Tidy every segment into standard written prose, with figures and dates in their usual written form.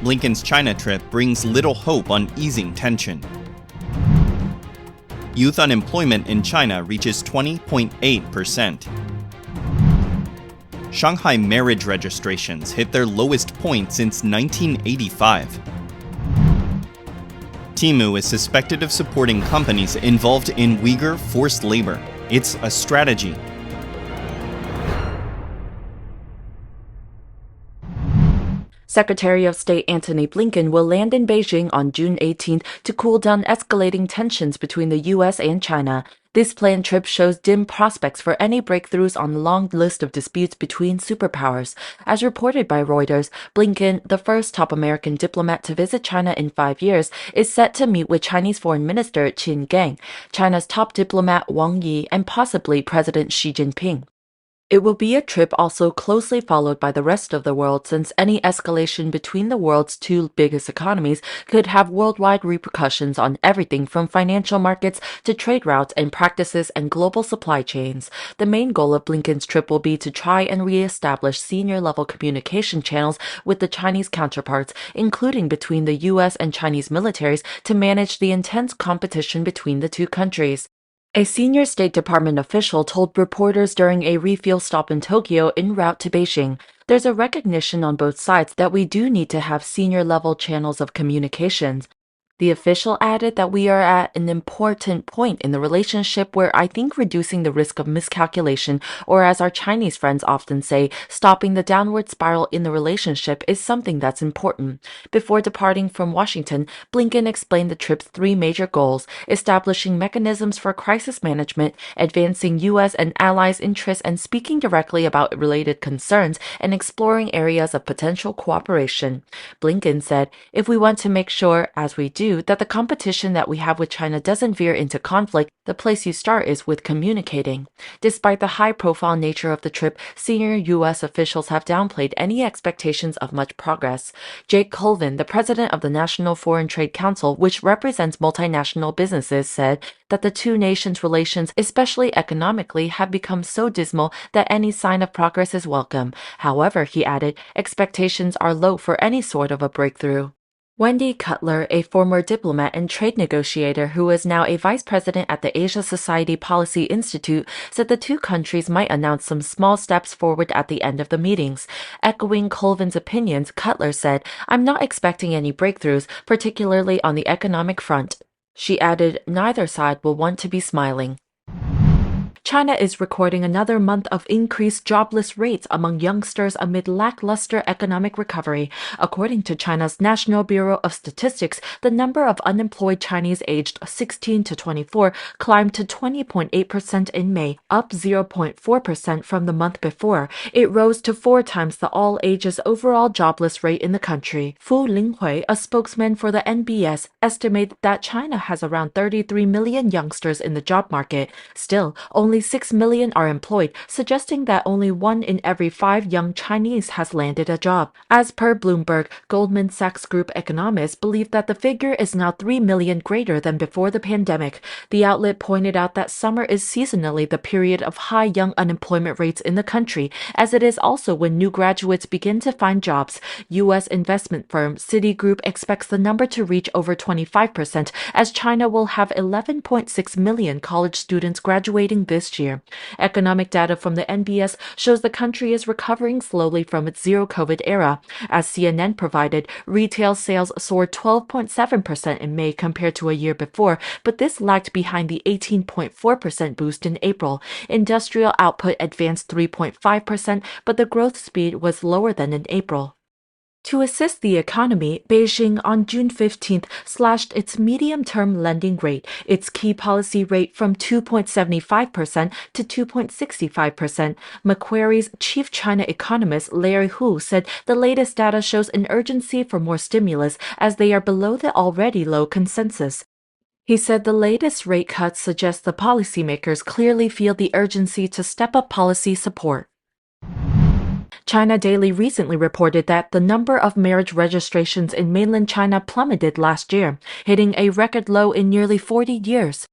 Blinken's China trip brings little hope on easing tension. Youth unemployment in China reaches 20.8%. Shanghai marriage registrations hit their lowest point since 1985. Temu is suspected of supporting companies involved in Uighur forced labor. It's a strategy. Secretary of State Antony Blinken will land in Beijing on June 18th to cool down escalating tensions between the U.S. and China. This planned trip shows dim prospects for any breakthroughs on the long list of disputes between superpowers. As reported by Reuters, Blinken, the first top American diplomat to visit China in 5 years, is set to meet with Chinese Foreign Minister Qin Gang, China's top diplomat Wang Yi, and possibly President Xi Jinping. It will be a trip also closely followed by the rest of the world, since any escalation between the world's two biggest economies could have worldwide repercussions on everything from financial markets to trade routes and practices and global supply chains. The main goal of Blinken's trip will be to try and re-establish senior-level communication channels with the Chinese counterparts, including between the U.S. and Chinese militaries, to manage the intense competition between the two countries. A senior State Department official told reporters during a refuel stop in Tokyo en route to Beijing, "There's a recognition on both sides that we do need to have senior-level channels of communications." The official added that we are at an important point in the relationship where I think reducing the risk of miscalculation, or as our Chinese friends often say, stopping the downward spiral in the relationship, is something that's important. Before departing from Washington, Blinken explained the trip's three major goals: establishing mechanisms for crisis management, advancing U.S. and allies' interests, and speaking directly about related concerns, and exploring areas of potential cooperation. Blinken said, "If we want to make sure, as we do, that the competition that we have with China doesn't veer into conflict, the place you start is with communicating." Despite the high-profile nature of the trip, senior U.S. officials have downplayed any expectations of much progress. Jake Colvin, the president of the National Foreign Trade Council, which represents multinational businesses, said that the two nations' relations, especially economically, have become so dismal that any sign of progress is welcome. However, he added, expectations are low for any sort of a breakthrough. Wendy Cutler, a former diplomat and trade negotiator who is now a vice president at the Asia Society Policy Institute, said the two countries might announce some small steps forward at the end of the meetings. Echoing Colvin's opinions, Cutler said, "I'm not expecting any breakthroughs, particularly on the economic front." She added, "Neither side will want to be smiling." China is recording another month of increased jobless rates among youngsters amid lackluster economic recovery. According to China's National Bureau of Statistics, the number of unemployed Chinese aged 16 to 24 climbed to 20.8% in May, up 0.4% from the month before. It rose to 4 times the all-ages overall jobless rate in the country. Fu Linghui, a spokesman for the NBS, estimated that China has around 33 million youngsters in the job market. Still, only 6 million are employed, suggesting that only 1 in every 5 young Chinese has landed a job. As per Bloomberg, Goldman Sachs Group economists believe that the figure is now 3 million greater than before the pandemic. The outlet pointed out that summer is seasonally the period of high young unemployment rates in the country, as it is also when new graduates begin to find jobs. U.S. investment firm Citigroup expects the number to reach over 25%, as China will have 11.6 million college students graduating this year. Economic data from the NBS shows the country is recovering slowly from its zero-COVID era. As CNN provided, retail sales soared 12.7% in May compared to a year before, but this lagged behind the 18.4% boost in April. Industrial output advanced 3.5%, but the growth speed was lower than in April. To assist the economy, Beijing on June 15th slashed its medium-term lending rate, its key policy rate, from 2.75% to 2.65%. Macquarie's chief China economist Larry Hu said the latest data shows an urgency for more stimulus, as they are below the already low consensus. He said the latest rate cuts suggest the policymakers clearly feel the urgency to step up policy support. China Daily recently reported that the number of marriage registrations in mainland China plummeted last year, hitting a record low in nearly 40 years.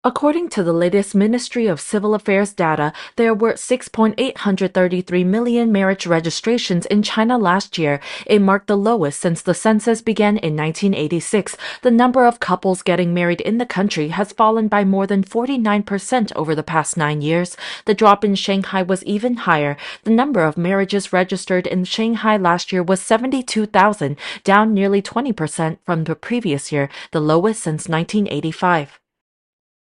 According to the latest Ministry of Civil Affairs data, there were 6.833 million marriage registrations in China last year. It marked the lowest since the census began in 1986. The number of couples getting married in the country has fallen by more than 49% over the past 9 years. The drop in Shanghai was even higher. The number of marriages registered in Shanghai last year was 72,000, down nearly 20% from the previous year, the lowest since 1985.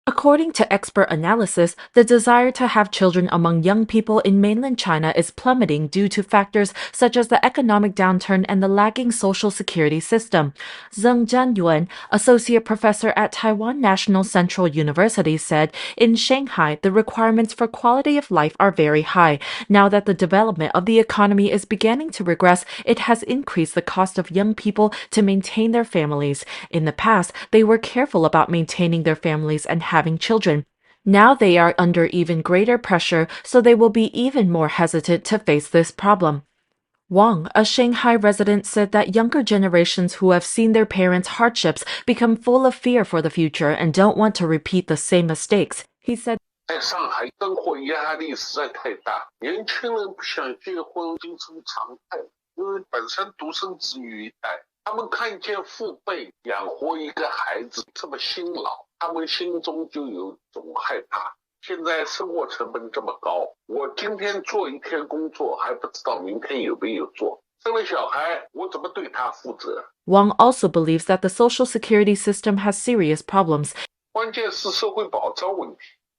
According to expert analysis, the desire to have children among young people in mainland China is plummeting due to factors such as the economic downturn and the lagging social security system. Zheng Jianyuan, associate professor at Taiwan National Central University, said, in Shanghai, the requirements for quality of life are very high. Now that the development of the economy is beginning to regress, it has increased the cost of young people to maintain their families. In the past, they were careful about maintaining their families and having children. Now they are under even greater pressure, so they will be even more hesitant to face this problem. Wang, a Shanghai resident, said that younger generations who have seen their parents' hardships become full of fear for the future and don't want to repeat the same mistakes. He said, 在上海生活压力实在太大，年轻人不想结婚已经成常态，因为本身独生子女一代，他们看见父辈养活一个孩子这么辛劳，他们心中就有种害怕。现在生活成本这么高，我今天做一天工作还不知道明天有没有做，生了小孩我怎么对他负责？ Wang also believes that the social security system has serious problems. 关键是社会保障问题，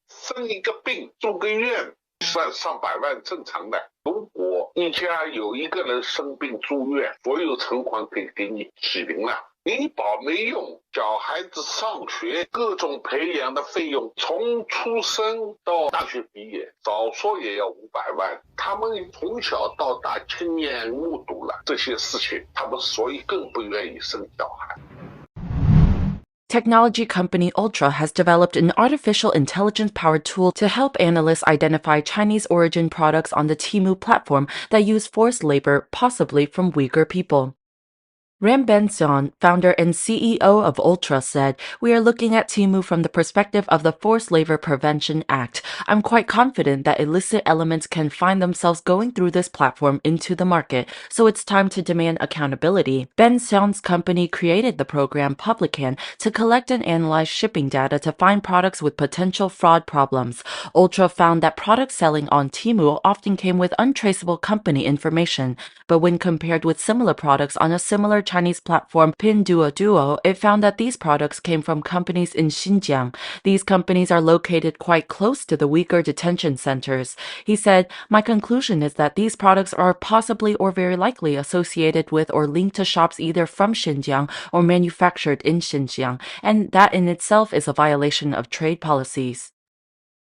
生一个病住个院，算上百万正常的。如果一家有一个人生病住院，所有存款给你洗零了。医保没用，小孩子上学各种培养的费用，从出生到大学毕业，少说也要500万。他们从小到大亲眼目睹了这些事情，他们所以更不愿意生小孩。Technology company Ultra has developed an artificial intelligence-powered tool to help analysts identify Chinese-origin products on the Temu platform that use forced labor, possibly from Uighur people. Ram Ben-seon, founder and CEO of Ultra, said, "We are looking at Temu from the perspective of the Forced Labor Prevention Act. I'm quite confident that illicit elements can find themselves going through this platform into the market, so it's time to demand accountability." Ben-seon's company created the program Publican to collect and analyze shipping data to find products with potential fraud problems. Ultra found that products selling on Temu often came with untraceable company information, but when compared with similar products on a similar Chinese platform Pinduoduo, it found that these products came from companies in Xinjiang. These companies are located quite close to the Uyghur detention centers. He said, "My conclusion is that these products are possibly or very likely associated with or linked to shops either from Xinjiang or manufactured in Xinjiang, and that in itself is a violation of trade policies."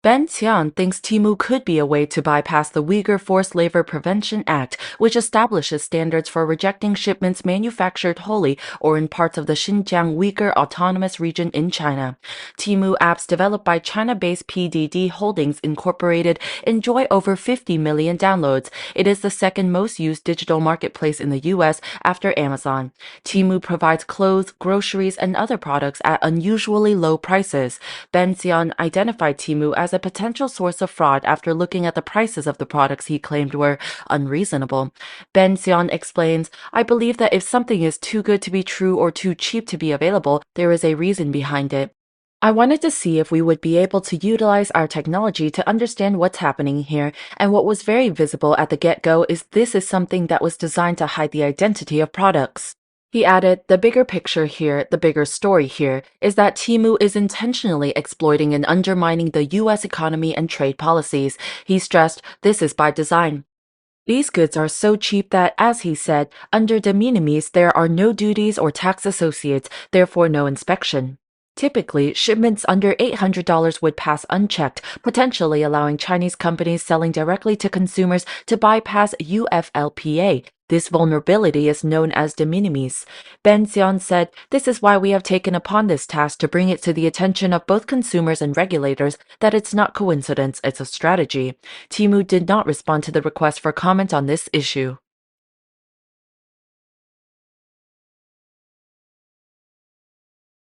Ben Xian thinks Temu could be a way to bypass the Uyghur Forced Labor Prevention Act, which establishes standards for rejecting shipments manufactured wholly or in parts of the Xinjiang Uyghur Autonomous Region in China. Temu apps developed by China-based PDD Holdings Incorporated enjoy over 50 million downloads. It is the second most used digital marketplace in the U.S. after Amazon. Temu provides clothes, groceries, and other products at unusually low prices. Ben Xian identified Temu as a potential source of fraud after looking at the prices of the products he claimed were unreasonable. Ben Xian explains, "I believe that if something is too good to be true or too cheap to be available, there is a reason behind it. I wanted to see if we would be able to utilize our technology to understand what's happening here, and what was very visible at the get-go is this is something that was designed to hide the identity of products." He added, "The bigger picture here, the bigger story here, is that Temu is intentionally exploiting and undermining the U.S. economy and trade policies." He stressed, "This is by design." These goods are so cheap that, as he said, under de minimis there are no duties or tax associates, therefore no inspection. Typically, shipments under $800 would pass unchecked, potentially allowing Chinese companies selling directly to consumers to bypass UFLPA. This vulnerability is known as de minimis. Ben Xian said, "This is why we have taken upon this task to bring it to the attention of both consumers and regulators that it's not coincidence, it's a strategy." Temu did not respond to the request for comment on this issue.